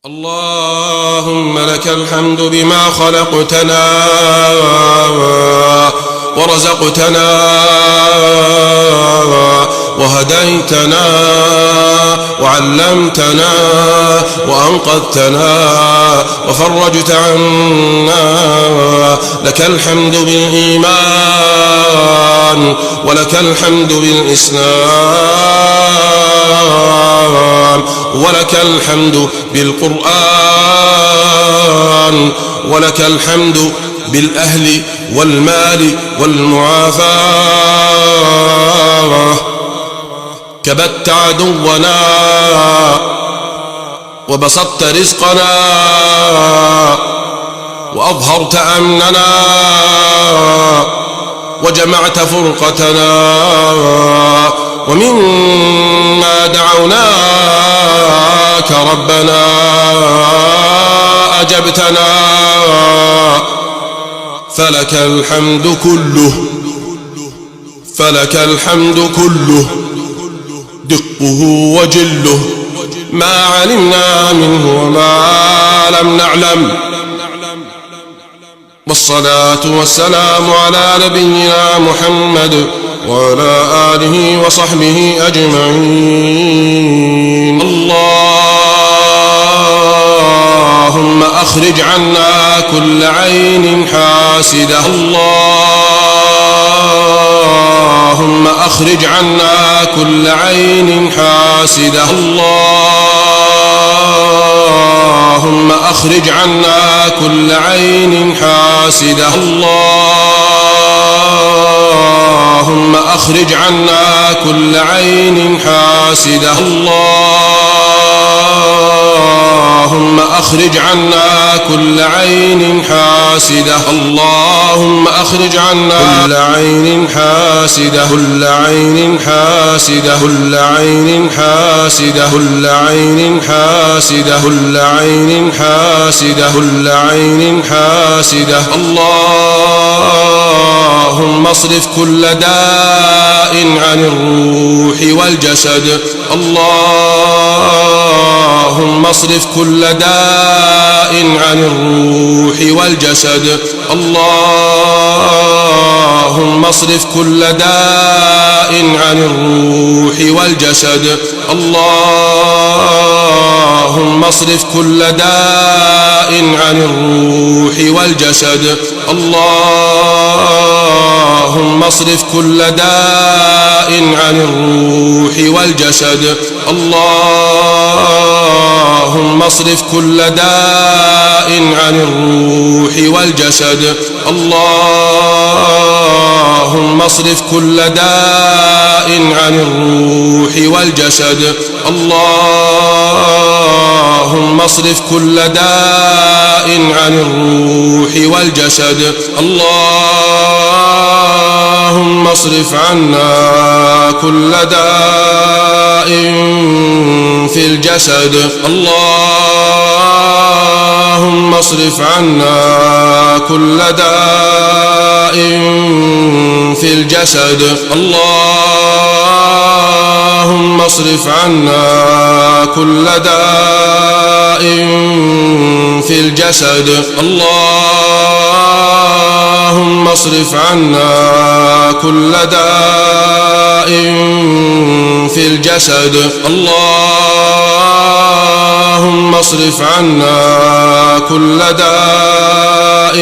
اللهم لك الحمد بما خلقتنا ورزقتنا وهديتنا وعلمتنا وأنقذتنا وفرجت عنا. لك الحمد بالإيمان ولك الحمد بالإسلام ولك الحمد بالقرآن ولك الحمد بالأهل والمال والمعافاة. كبت عدونا وبسطت رزقنا وأظهرت أمننا وجمعت فرقتنا، ومما دعوناك ربنا أجبتنا، فلك الحمد كله، فلك الحمد كله دقه وجله، ما علمنا منه وما لم نعلم. والصلاة والسلام على نبينا محمد وعلى آله وصحبه أجمعين. اللهم أخرج عنا كل عين حاسدة، اللهم أخرج عنا كل عين حاسدة، اللهم أخرج عنا كل عين حاسدة، اللهم أخرج عنا كل عين حاسدة، اللهم أخرج عنا كل عين حاسدة، اللهم أخرج عنا كل عين حاسدة، كل عين حاسدة، كل عين حاسدة، كل عين حاسدة، كل عين حاسدة، كل عين حاسدة. اللهم اصرف كل داء عن الروح والجسد، اللهم اصرف كل داء عن الروح والجسد، اللهم اصرف كل داء عن الروح والجسد، اللهم اصرف كل داء عن الروح والجسد، اللهم اصرف كل داء عن الروح والجسد، اللهم اصرف كل داء عن الروح والجسد، اللهم اصرف كل داء عن الروح والجسد، اللهم اصرف كل داء عن الروح والجسد، اللهم اصرف عنا كل داء في الجسد، اللهم اصرف عنا كل داء في الجسد، اللهم اصرف عنا كل داء في الجسد، اللهم اصرف عنا كل داء في الجسد، اللهم اصرف عنا كل داء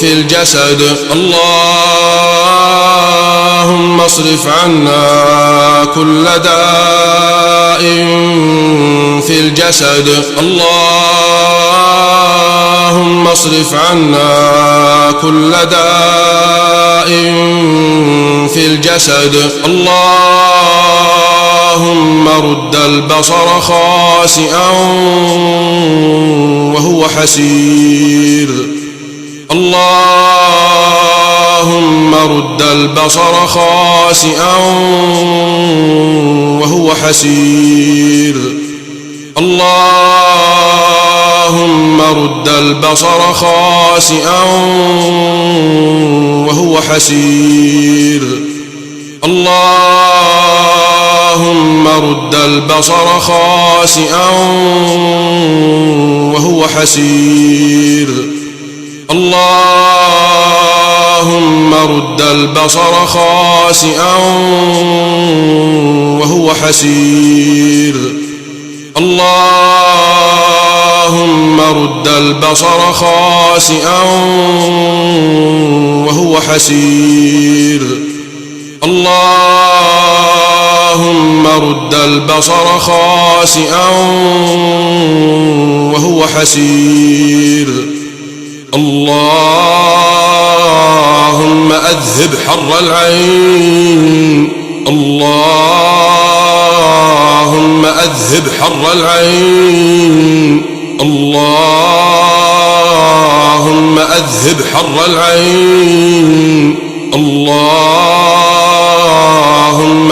في الجسد، اللهم اصرف عنا كل داء في الجسد، اللهم اصرف عنا كل داء في الجسد، اللهم رد البصر خاسئا وهو حسير، اللهم رد البصر خاسئا وهو حسير، اللهم رد البصر خاسئا وهو حسير، اللهم اللهم رد البصر خاسئا وهو حسير اللهم رد البصر خاسئا وهو حسير اللهم رد البصر خاسئا وهو حسير اللهم رد البصر خاسئا وهو حسير اللهم أذهب حر العين اللهم أذهب حر العين اللهم أذهب حر العين اللهم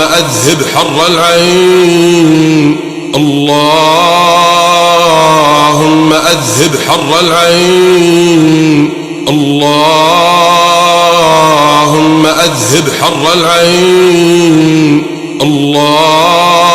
أذهب حر العين اللهم أذهب حر العين اللهم أذهب حر العين اللهم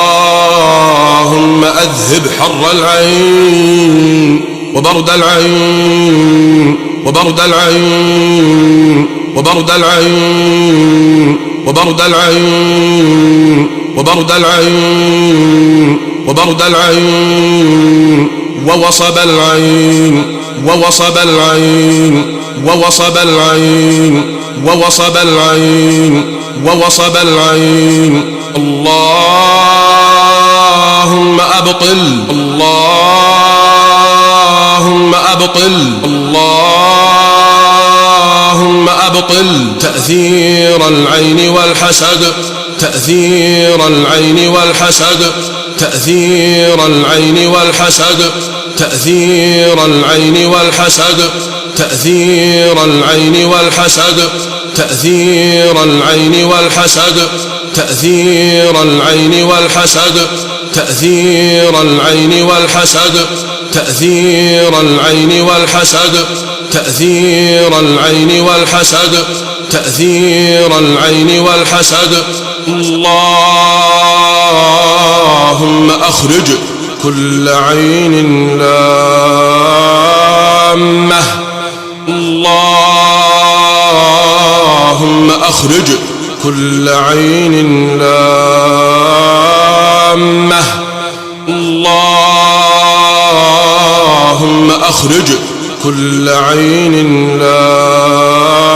أذهب حر العين وبرد العين وبرد العين وبرد العين وبرد العين وبرد العين وبرد العين ووصب العين ووصب العين ووصب العين ووصب العين ووصب العين اللهم أبطل اللهم أبطل اللهم أبطل تأثير العين والحسد تأثير العين والحسد تأثير العين والحسد تأثير العين والحسد تأثير العين والحسد تأثير العين والحسد تأثير العين والحسد تأثير العين والحسد تأثير العين والحسد تأثير العين والحسد تأثير العين والحسد اللهم أخرج كل عين لامة اللهم أخرج كل عين لامة اللهم أخرج كل عين لامة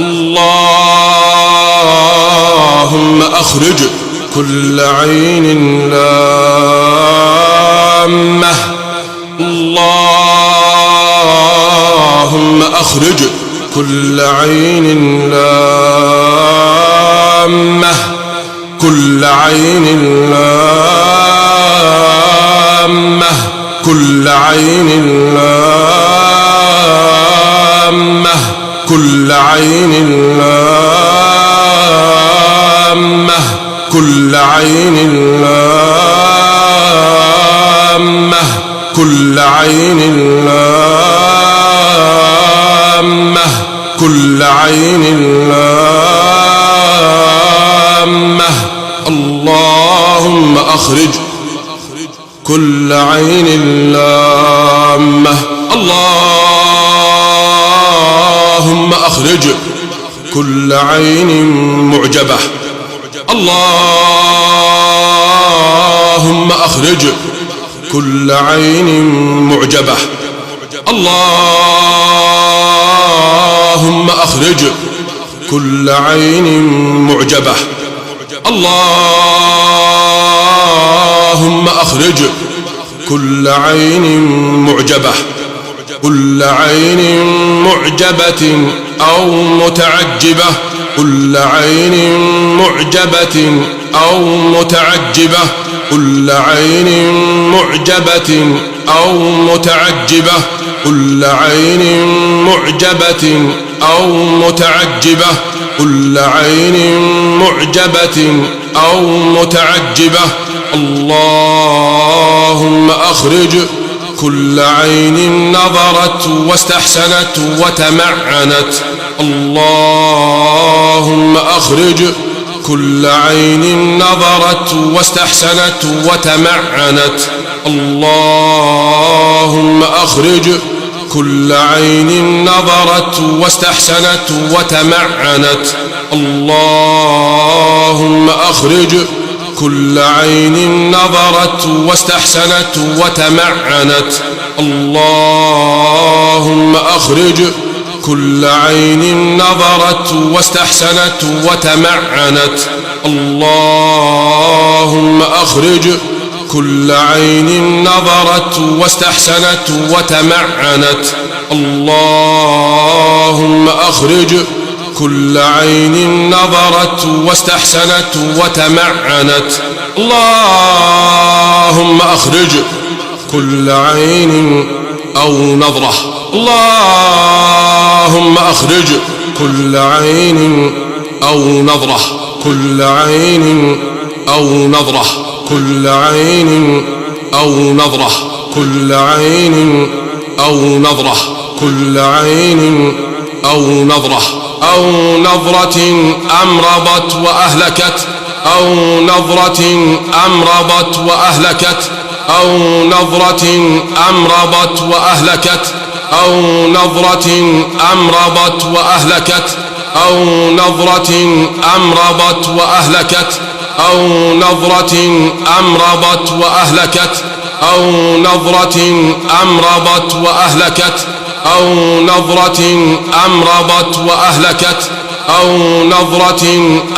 اللهم أخرج كل عين لامة اللهم أخرج كل عين لامة كل عين لامة كل عين لامة كل عين لامة كل عين لامة كل عين لامة كل عين لامة اللهم أخرج كل عين لامة اللهم أخرج كل عين معجبة اللهم أخرج كل عين معجبة اللهم أخرج كل عين معجبة اللهم أخرج كل عين معجبة كل عين معجبة أو متعجبة كل عين معجبة أو متعجبة كل عين معجبة أو متعجبة كل عين معجبة أو متعجبة كل عين معجبة أو متعجبة اللهم أخرج كل عين نظرت واستحسنت وتمعنت اللهم أخرج كل عين نظرت واستحسنت وتمعنت. اللهم أخرج كل عين نظرت واستحسنت وتمعنت. اللهم أخرج كل عين نظرت واستحسنت وتمعنت. اللهم أخرج كل عين نظرت واستحسنت وتمعنت. اللهم أخرج كل عين نظرت واستحسنت وتمعنت. اللهم أخرج كل عين نظرت واستحسنت وتمعنت. اللهم أخرج كل عين أو نظرة. اللهم أخرج كل عين أو نظرة. كل عين أو نظرة. كل عين أو نظرة. كل عين أو نظرة. كل عين أو نظرة. أو نظرة أمرضت وأهلكت. أو نظرة أمرضت وأهلكت. أو نظرة أمرضت وأهلكت. أو نظرة أمرضت وأهلكت. أو نظرة أمرضت وأهلكت. أو نظرة أمرضت وأهلكت. أو نظرة أمرضت وأهلكت. أو نظرة أمرضت وأهلكت. أو نظرة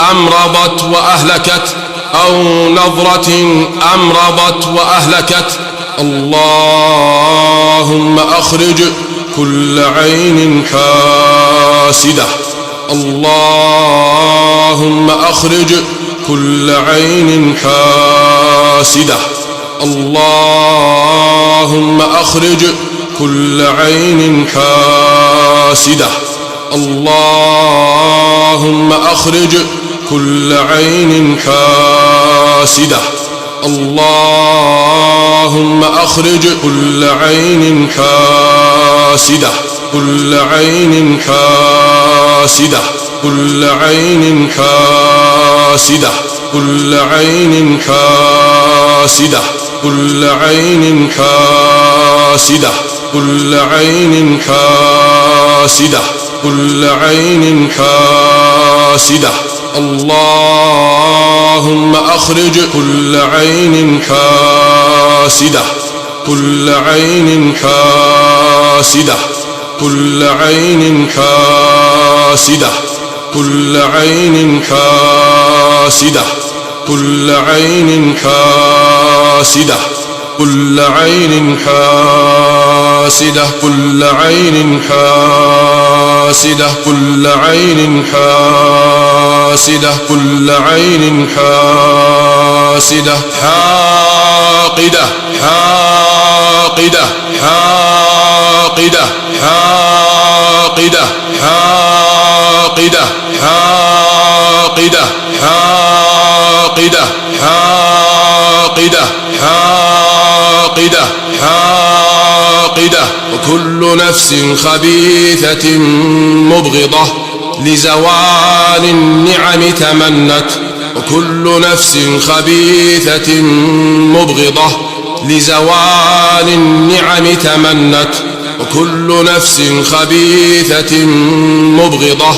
أمرضت وأهلكت. أو نظرة أمرضت وأهلكت. اللهم أخرج كل عين حاسدة. اللهم أخرج كل عين حاسدة. اللهم أخرج كل عين حاسدة. اللهم أخرج كل عين حاسدة. اللهم أخرج كل عين حاسدة. كل عين حاسدة. كل عين حاسدة. كل عين حاسدة. كل عين حاسدة. كل عين حاسدة. كل عين حاسدة. اللهم أخرج كل عين حاسدة. كل عين حاسدة. كل عين حاسدة. كل عين حاسدة. كل عين حاسدة. كل عين حاسدة. كل عين حاسدة. كل عين حاسدة. كل عين حاسدة. حاقدة. حاقدة. حاقدة. حاقدة. حاقدة. حاقدة. حاقدة. حاقدة. حاقدة. حاقدة. وكل نفس خبيثة مبغضة لزوال النعم تمنت. وكل نفس خبيثة مبغضة لزوال النعم تمنت. وكل نفس خبيثة مبغضة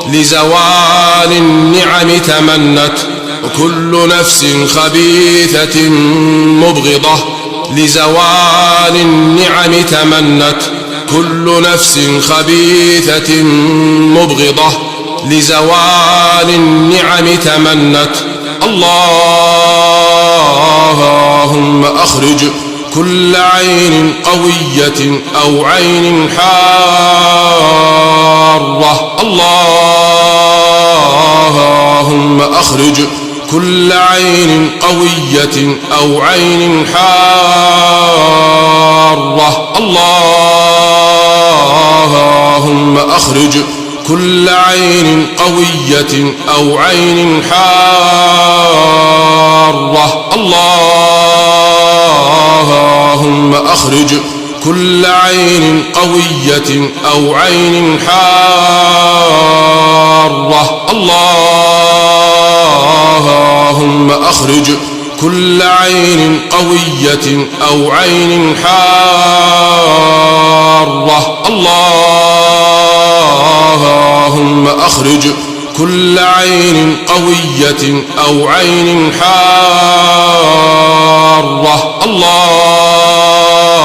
لزوال النعم تمنت. وكل نفس خبيثة مبغضة لزوال النعم تمنت. كل نفس خبيثة مبغضة لزوال النعم تمنت. اللهم أخرج كل عين قوية أو عين حارة. اللهم أخرج كل عين قوية أو عين حارة. اللهم أخرج كل عين قوية أو عين حارة. اللهم أخرج كل عين قوية أو عين حارة. اللهم أخرج كل عين قوية أو عين حارة. اللهم أخرج كل عين قوية أو عين حارة.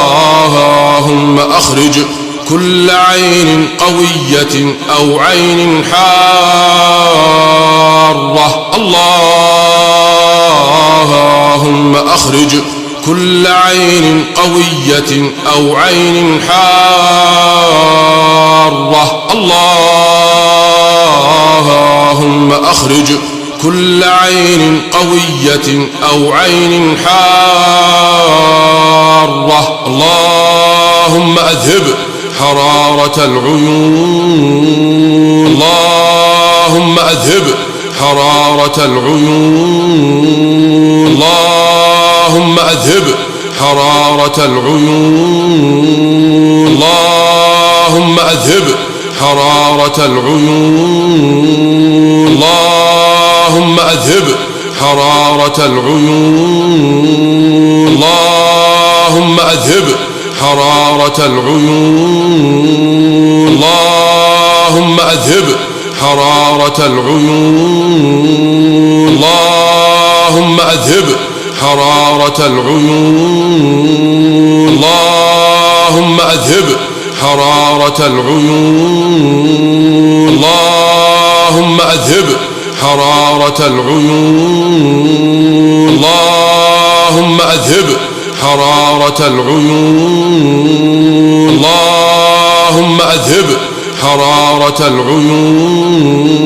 اللهم أخرج كل عين قوية أو عين حارة. اللهم أخرج كل عين قوية أو عين حارة. اللهم أخرج كل عين قوية أو عين حارة. اللهم أذهب حرارة العيون. اللهم أذهب حرارة العيون. اللهم أذهب حرارة العيون. اللهم أذهب حرارة العيون. اللهم أذهب حرارة العيون. اللهم أذهب حرارة العيون. اللهم أذهب حرارة العيون. اللهم أذهب حرارة العيون. اللهم أذهب حرارة العيون. اللهم أذهب حرارة العيون. اللهم أذهب حرارة العيون. اللهم أذهب حرارة العيون.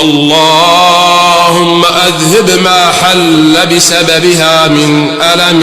اللهم أذهب ما حل بسببها من ألم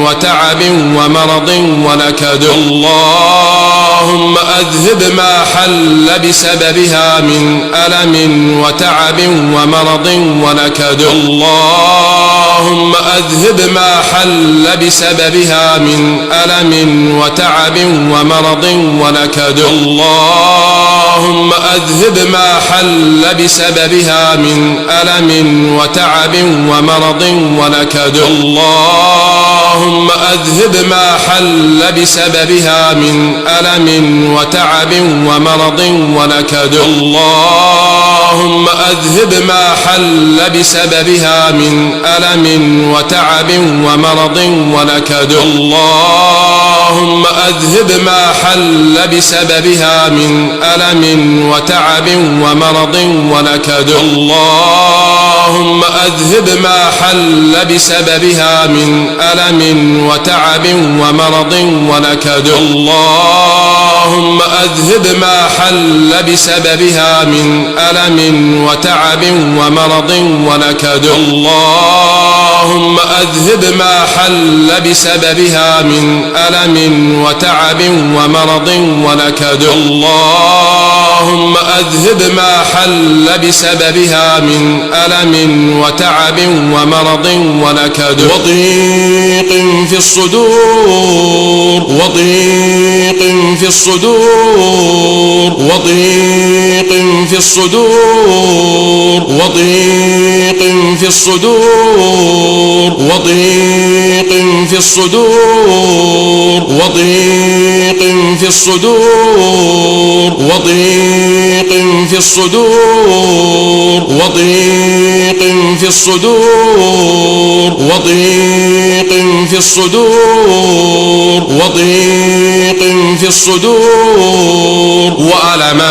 وتعب ومرض ونكد. اللهم أذهب ما حل بسببها من ألم وتعب ومرض ونكد. اللهم أذهب ما حل بسببها من ألم وتعب ومرض ونكد. اللهم أذهب ما حل بسببها من ألم وتعب ومرض ونكد. اللهم أذهب ما حل بسببها من ألم وتعب ومرض ونكد. اللهم أذهب ما حل بسببها من ألم وتعب ومرض ونكد. اللهم أذهب ما حل بسببها من ألم وتعب ومرض ونكد. اللهم أذهب ما حل بسببها من ألم وتعب ومرض ونكد. اللهم أذهب ما حل بسببها من ألم وتعب ومرض ونكد. اللهم أذهب ما حل بسببها من ألم وتعب ومرض ونكد. اللهم أذهب ما حل بسببها من ألم وتعب ومرض ونكد. وضيق في الصدور. وضيق في الصدور. وضيق في الصدور. وضيق في الصدور. وضيق في الصدور. وضيق في الصدور. وضيق في الصدور. وضيق في الصدور. وضيق في الصدور. وضيق في الصدور. وألما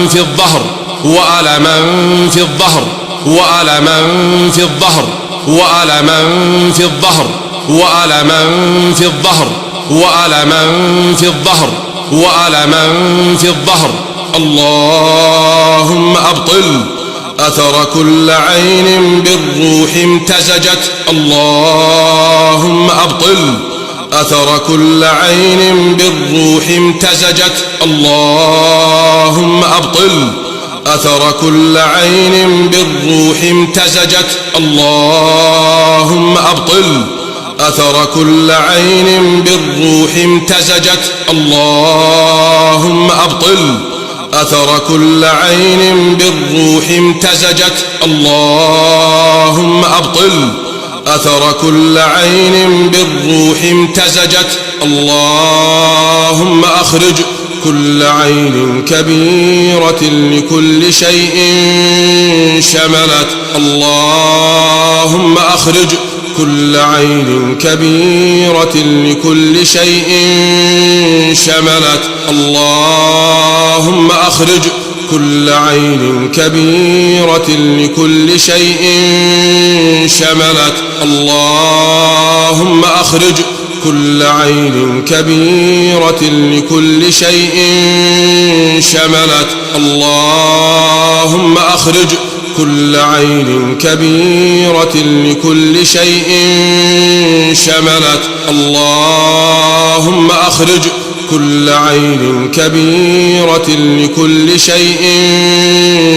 في الظهر. وألما في الظهر. وألما في الظهر. وألما في الظهر. وألما في الظهر. وألما في الظهر. وألما في الظهر. اللهم أبطل أثر كل عين بالروح امتزجت. اللهم أبطل أثر كل عين بالروح امتزجت. اللهم أبطل أثر كل عين بالروح امتزجت. اللهم أبطل أثر كل عين بالروح امتزجت. اللهم أبطل أثر كل عين بالروح امتزجت اللهم أبطل أثر كل عين بالروح امتزجت اللهم أخرج كل عين كبيرة لكل شيء شملت اللهم أخرج كل عين كبيرة لكل شيء شملت اللهم أخرج كل عين كبيرة لكل شيء شملت اللهم أخرج كل عين كبيرة لكل شيء شملت اللهم أخرج كل عين كبيرة لكل شيء شملت اللهم أخرج كل عين كبيرة لكل شيء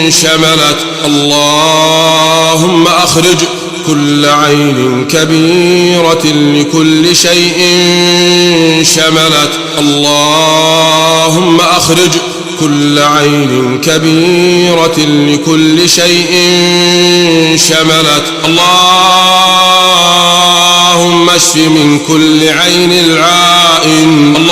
شملت اللهم أخرج كل عين كبيرة لكل شيء شملت اللهم أخرج كل عين كبيرة لكل شيء شملت اللهم اشف من كل عين العائن اللهم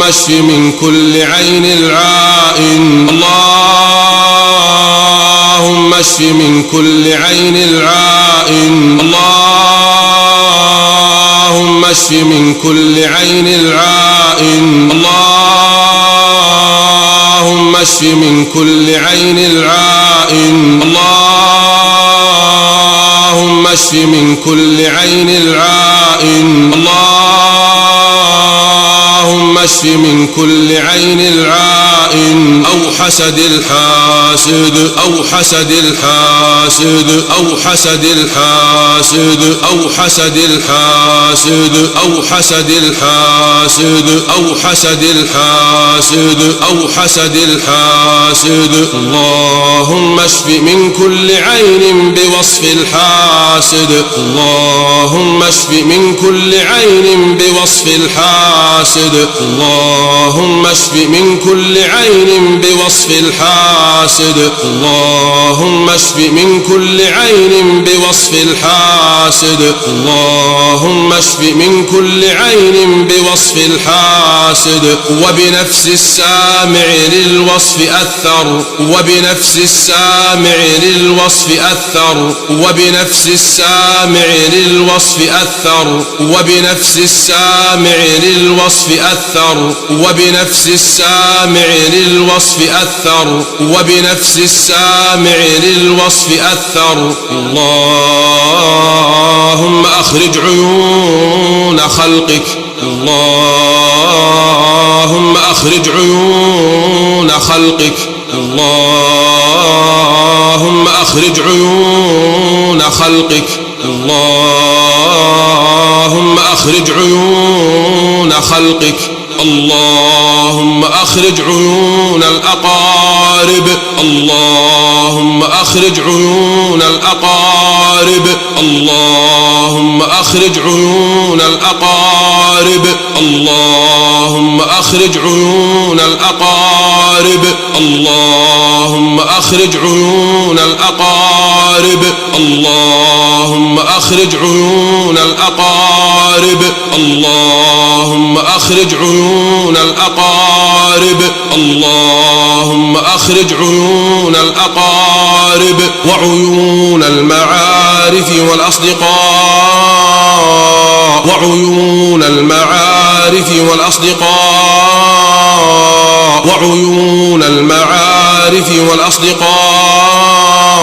اشف من كل عين العائن اللهم اشف من كل عين العائن اللهم اشف من كل عين العائن اللهم اشف من كل عين العائن اللهم اشف من كل عين العائن اللهم اشف من كل عين العائن أو حسد الحاسد أو حسد الحاسد أو حسد الحاسد أو حسد الحاسد أو حسد الحاسد أو حسد الحاسد أو حسد الحاسد اللهم اشف من كل عين بوصف الحاسد اللهم اشف من كل عين بوصف الحاسد اللهم اشف من كل عين بوصف الحاسد اللهم اشف من كل عين بوصف الحاسد اللهم اشف من كل عين بوصف الحاسد وبنفس السامع للوصف أثر وبنفس السامع للوصف أثر وبنفس السامع للوصف أثر وبنفس السامع للوصف أثر وبنفس السامع للوصف أثر وبنفس السامع للوصف أثر اللهم أخرج عيون خلقك اللهم أخرج عيون خلقك اللهم أخرج عيون خلقك اللهم أخرج عيون خلقك اللهم أخرج عيون الأقارب اللهم أخرج عيون الأقارب اللهم أخرج عيون الأقارب اللهم أخرج عيون الأقارب اللهم أخرج عيون الأقارب اللهم أخرج عيون الأقارب اللهم أخرج عيون الأقارب اللهم أخرج عيون الأقارب وعيون المعارف والأصدقاء وعيون المعارف والأصدقاء وعيون المعارف والأصدقاء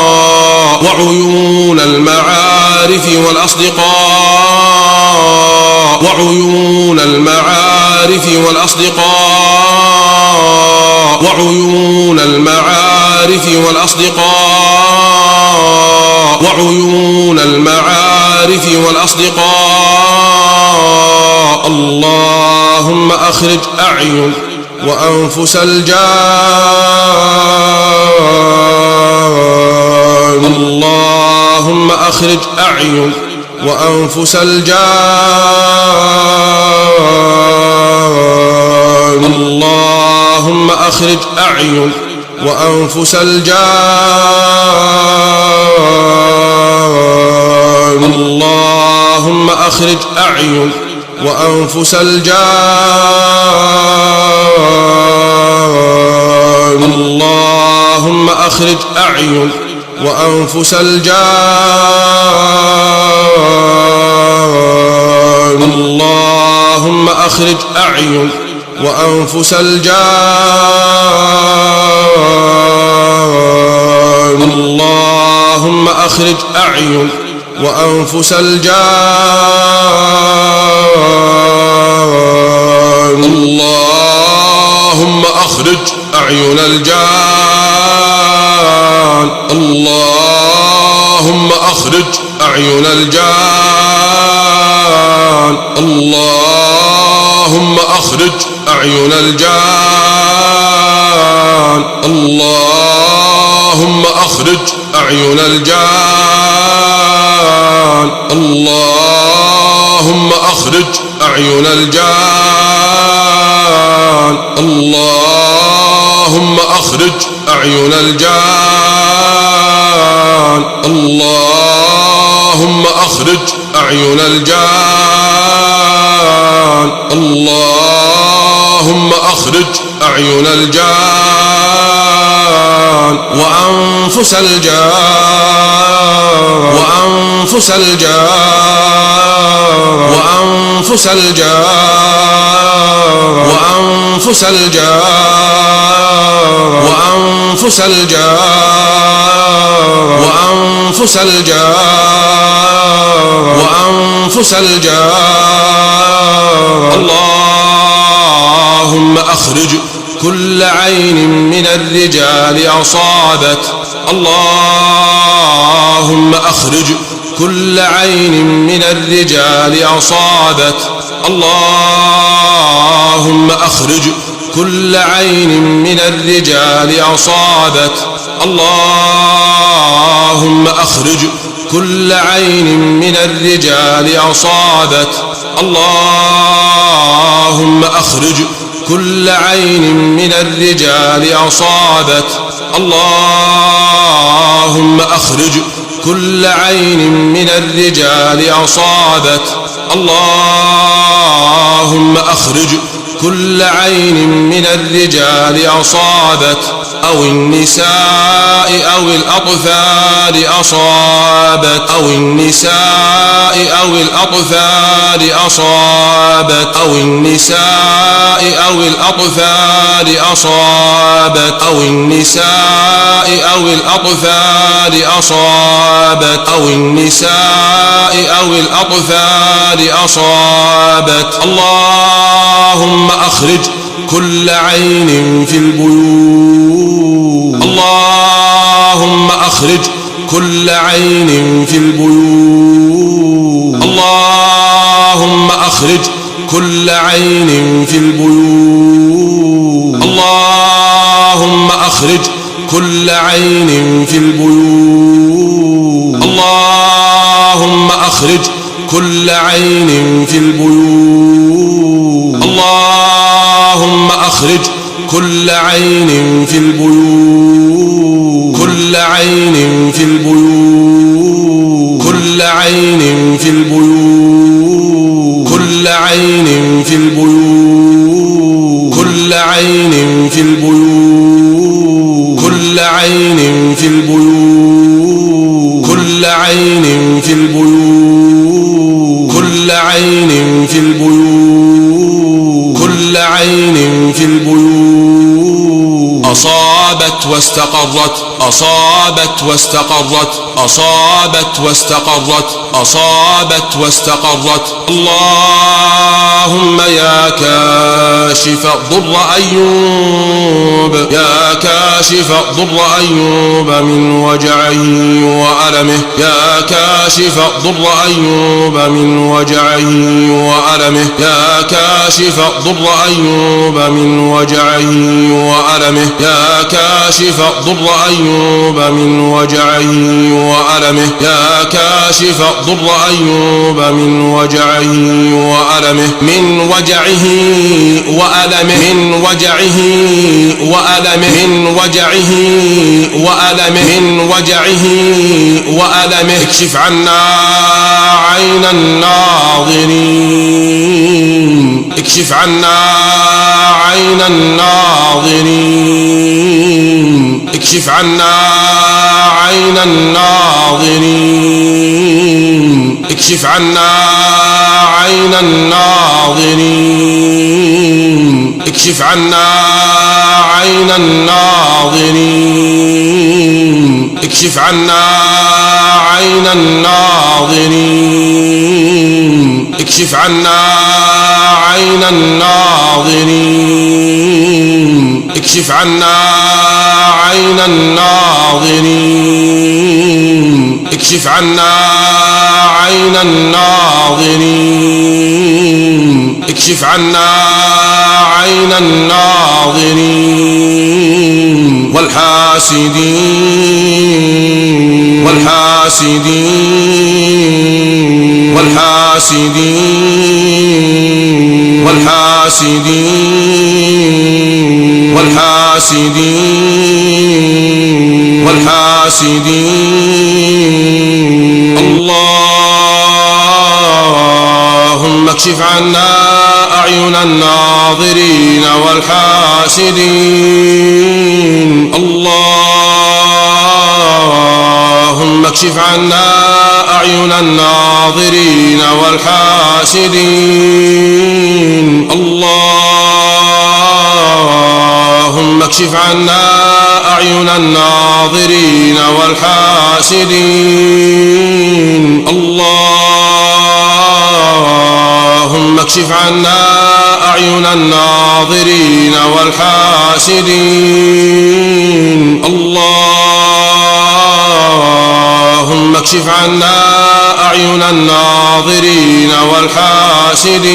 وعيون المعارف والأصدقاء وعيون المعارف والأصدقاء وعيون المعارف والأصدقاء وعيون المعارف والأصدقاء اللهم أخرج أعين وأنفس الجان اللهم أخرج أعين وأنفس الجان اللهم أخرج أعين وأنفس الجان. اللهم أخرج أعين وأنفس الجان. اللهم أخرج أعين وأنفس الجان. اللهم أخرج أعين وأنفس الجان. اللهم أخرج أعين وأنفس الجان. اللهم أخرج أعين الجان. اللهم أخرج أعين الجان. اللهم أخرج أعين الجان. اللهم أخرج أعين الجان. اللهم أخرج أعين الجان. اللهم أخرج أعين الجان. اللهم أخرج أعين الجان. اللهم أخرج أعين الجان وأنفس الجان. وأنفس الجان. وأنفس الجان. وأنفس الجان. وأنفس الجان. وأنفس الجان. وأنفس الجان. اللهم أخرج كل عين من الرجال أصابت. اللهم أخرج كل عين من الرجال أصابت. اللهم أخرج كل عين من الرجال أصابت. اللهم أخرج كل عين من الرجال أصابت. اللهم أخرج كل عين من الرجال أصابت. اللهم أخرج كل عين من الرجال أصابت. اللهم أخرج كل عين من الرجال أصابت أو النساء أو الأطفال أصابت. أو النساء أو الأطفال أصابت. أو النساء أو الأطفال أصابت. أو النساء أو الأطفال أصابت. أو النساء أو الأطفال أصابت. اللهم أخرج كل عين في البيوت. اللهم أخرج كل عين في البيوت. اللهم أخرج كل عين في البيوت. اللهم أخرج كل عين في البيوت. اللهم أخرج كل عين في البيوت. اللهم أخرج كل عين في البيوت. كل عين في البيوت. كل عين في البيوت. كل عين في البيوت. كل عين في البيوت. كل عين في البيوت. كل عين في البيوت. كل عين في البيوت. كل عين في البيوت أصابت واستقرت. أصابت واستقرت. أصابت واستقرت. أصابت واستقرت. اللهم يا كاشف ضر أيوب. يا كاشف ضر أيوب من وجعه وألمه يا كاشف ضر أيوب من وجعه وألمه يا كاشف ضر أيوب من وجعه وألمه يا كاشف ضر أيوب من وجعه وألمه يا كاشف ضر أيوب من وجعه وألمه من وجعه وألمه من وجعه وألمه من وجعه وألمه من وجعه وألمه اكشف عنا عين الناظرين اكشف عنا عين الناظرين اكشف عنا عين الناظرين اكشف عنا عين الناظرين اكشف عنا عين الناظرين اكشف عنا عين الناظرين اكشف عنا عين الناظرين اكشف عنا عين الناظرين اكشف عنا عين الناظرين اكشف عنا عين الناظرين والحاسدين والحاسدين والحاسدين والحاسدين والحاسدين والحاسدين اللهم اكشف عنا أعين الناظرين والحاسدين اللهم اكشف عنا أعين الناظرين والحاسدين اللهم اكشف عنا أعين الناظرين والحاسدين اللهم اكشف عنا أعين الناظرين والحاسدين اللهم اكشف عنا أعين الناظرين والحاسدين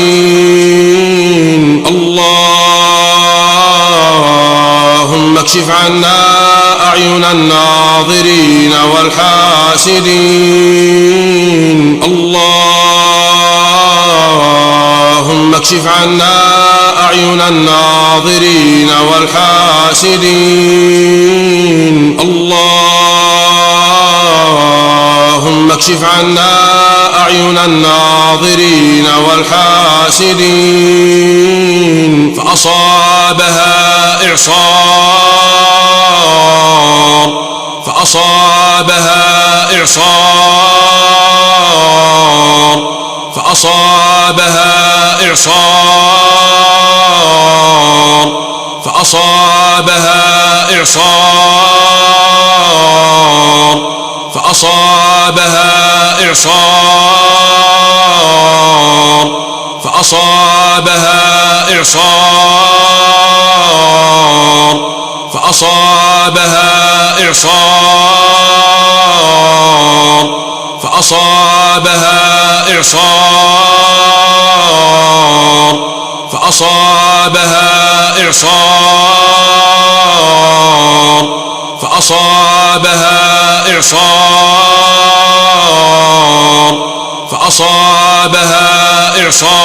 اللهم اكشف عنا أعين الناظرين والحاسدين اللهم اكشف عنا أعين الناظرين والحاسدين اللهم اكشف عنا أعين الناظرين والحاسدين فأصابها إعصار فأصابها إعصار فأصابها إعصار فأصابها إعصار فأصابها إعصار فأصابها إعصار فأصابها إعصار فأصابها إعصار فأصابها إعصار فأصابها إعصار فأصابها إعصار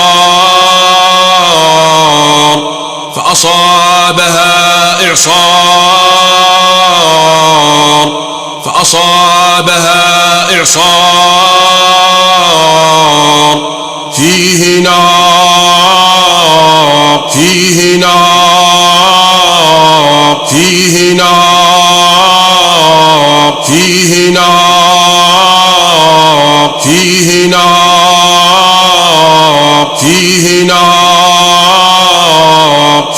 فأصابها إعصار فأصابها إعصار فيه نار فيه نار فيه نار فيه نار فيه نار فيه نار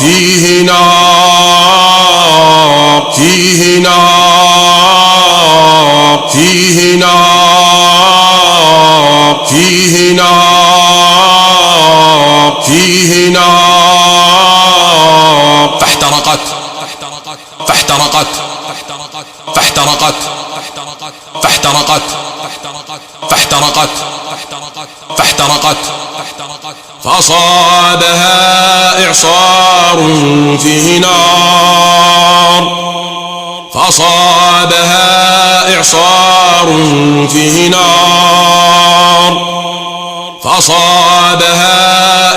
فيه نار فيه نار فيه نار فيه نار فيه نار فاحترقت فاحترقت فاحترقت فاحترقت فأصابها إعصار فيه نار فأصابها إعصار فيه نار فأصابها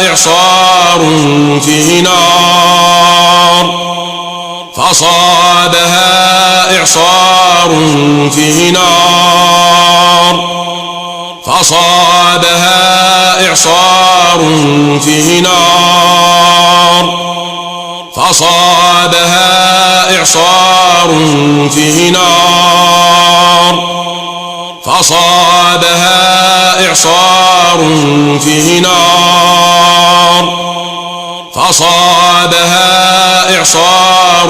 إعصار فيه نار فأصابها إعصار فيه نار فأصابها إعصار فيه نار فأصابها إعصار فيه نار فأصابها إعصار فيه نار فأصابها إعصار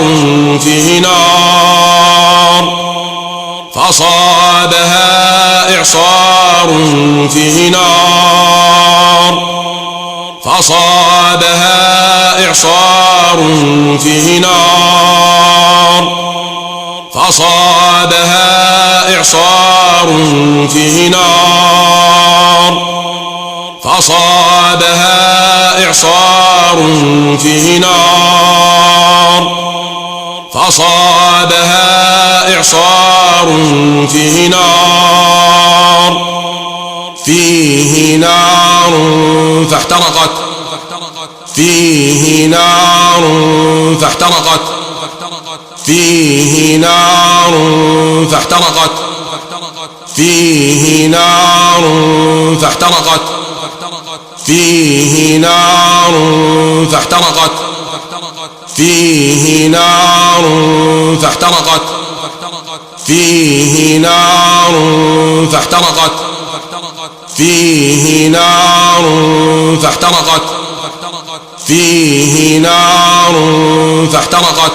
فيه نار فأصابها إعصار فيه نار فأصابها إعصار فيه نار فأصابها إعصار فيه نار فأصابها إعصار فيه نار فأصابها إعصار فيه نار فيه نار فاحترقت فيه نار فاحترقت فيه نار فاحترقت فيه نار فاحترقت فيه نار فاحترقت فيه نار فاحترقت فيه نار فاحترقت فيه نار فاحترقت فيه نار فاحترقت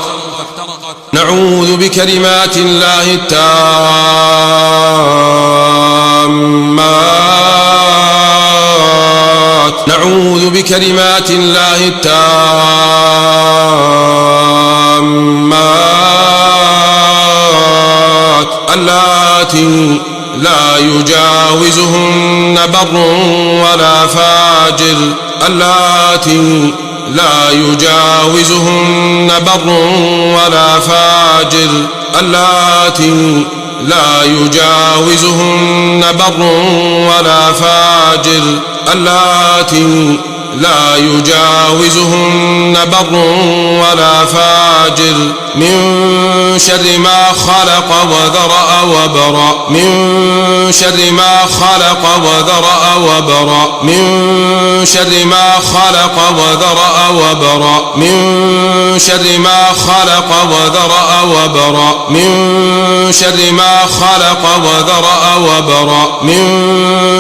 نعوذ بكلمات الله التامات نعوذ بكلمات الله التامات اللاتي لا يجاوزهن بر ولا فاجر اللاتي لا يجاوزهن بر ولا فاجر اللاتي لا يجاوزهن بر ولا فاجر اللاتي لا يجاوزهن بر ولا فاجر من شر ما خلق وذرأ وبرأ من شر ما خلق وذرأ وبرأ من شر ما خلق وذرأ وبرأ من شر ما خلق وذرأ وبرأ من شر ما خلق وذرأ وبرأ من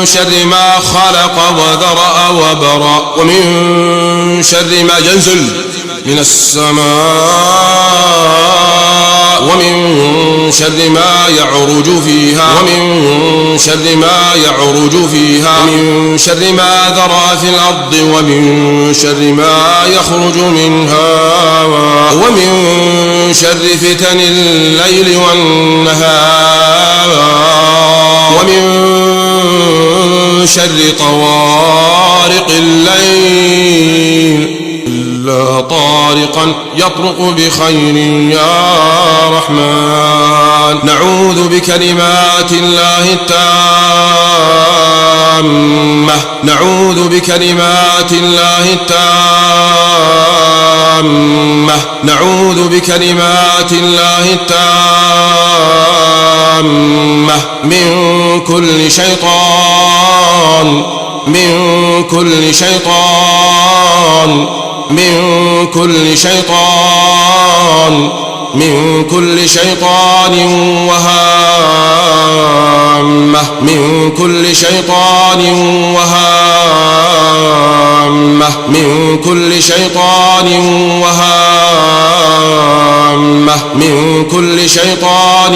شر ما خلق وذرأ وبرأ ومن شر ما ينزل من السماء ومن شر ما يعرج فيها ومن شر ما يعرج فيها ومن شر ما ذرى في الأرض ومن شر ما يخرج منها ومن شر فتن الليل والنهار ومن شر طوارق الليل إلا طارقا يطرق بخير يا رحمن نعوذ بكلمات الله التامة نعوذ بكلمات الله التامة نعوذ بكلمات الله التامة من كل شيطان من كل شيطان من كل شيطان من كل شيطان وهامة من كل شيطان وهامة من كل شيطان وهامة من كل شيطان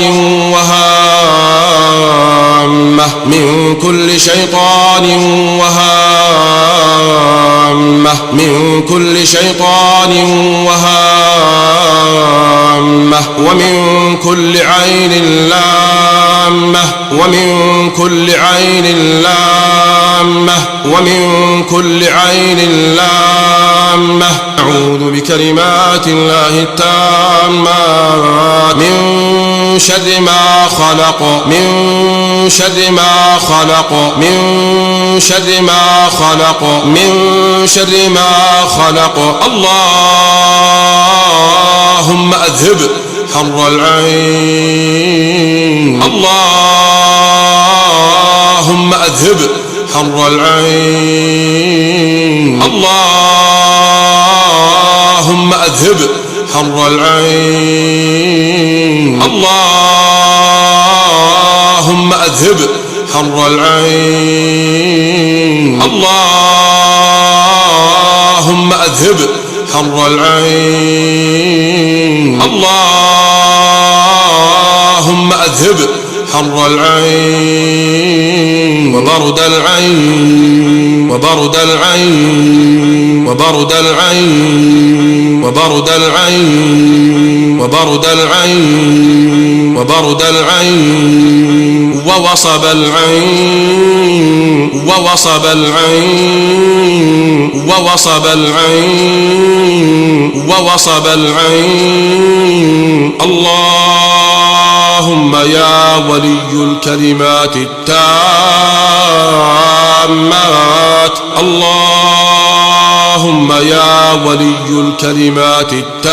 وهامة من كل شيطان وهامة من كل شيطان وهامة ومن كل عين لامة ومن كل عين لامة ومن كل عين لامة. أعوذ بكلمات الله التامات من شر ما خلق من شر ما خلق من شر ما خلق من شر ما خلق. اللهم أذهب حر العين اللهم أذهب حر العين اللهم أذهب حر العين اللهم أذهب حر العين اللهم أذهب حر العين اللهم أذهب حر العين وبرد العين وبرد العين وبرد العين وبرد العين وبرد العين وبرد العين ووصب العين ووصب العين ووصب العين ووصب العين. اللهم يا ولي الكلمات التامات اللهم يا ولي الكلمات التامات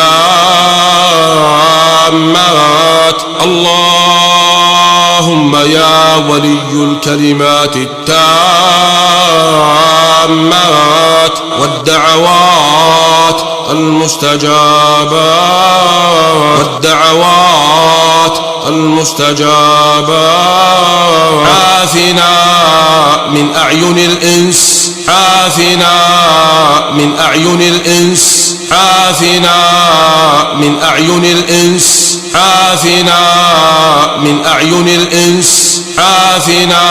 اللهم يا ولي الكلمات التامات والدعوات المستجابات والدعوات المستجابات. عافنا من أعين الإنس عافنا من أعين الإنس عافنا من أعين الإنس عافنا من أعين الإنس عافنا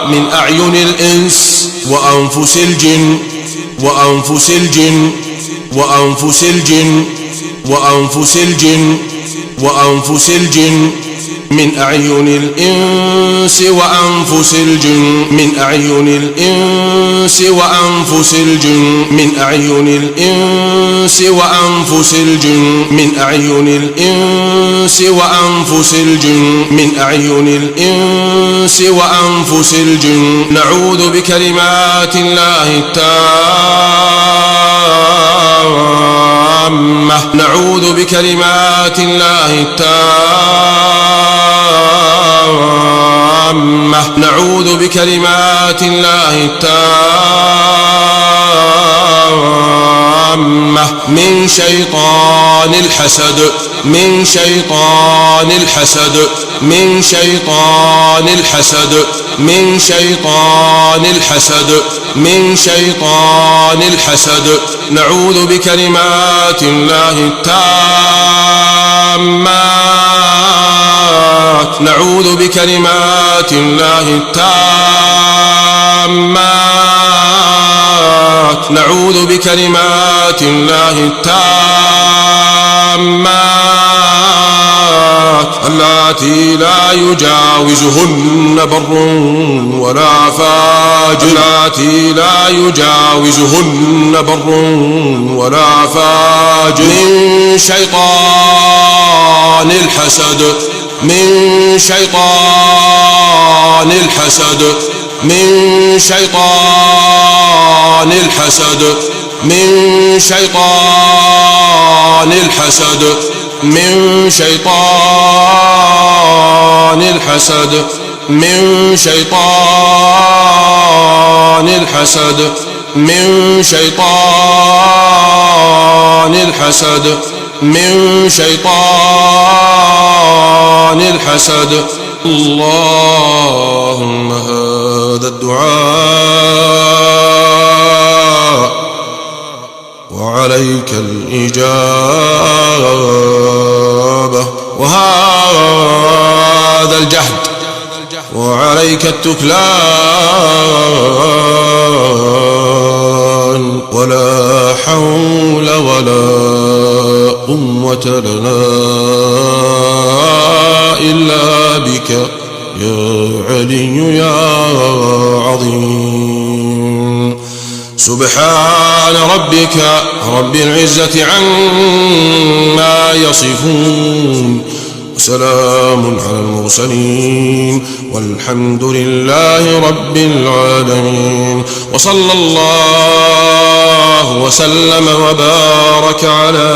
من أعين الإنس وأنفس الجن وأنفس الجن وأنفس الجن وأنفس الجن وأنفس الجن من أعين الإنس وأنفس الجن من أعين الإنس وأنفس الجن من أعين الإنس وأنفس الجن من أعين الإنس وأنفس الجن من أعين الإنس وأنفس الجن. نعوذ بكلمات الله التامة نعوذ بكلمات الله التامة نعوذ بكلمات الله التامة من شيطان الحسد من شيطان الحسد من شيطان الحسد من شيطان الحسد من شيطان الحسد. نعوذ بكلمات الله التامات نعوذ بكلمات الله التامات نعوذ بكلمات الله التامات اللاتي لا يجاوزهن بر ولا فاجر اللاتي لا يجاوزهن بر ولا فاجر. من شيطان الحسد من شيطان الحسد من شيطان الحسد من شيطان الحسد من شيطان الحسد من شيطان الحسد من شيطان الحسد من شيطان الحسد. اللهم هذا الدعاء وعليك الإجابة وهذا الجهد وعليك التكلان ولا حول ولا قوة لنا إلا بك. سبحان ربك رب العزة عما يصفون وسلام على المرسلين والحمد لله رب العالمين. وصلى الله وسلم وبارك على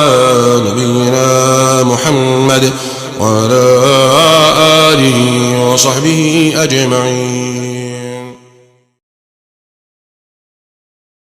نبينا محمد وعلى آله وصحبه أجمعين.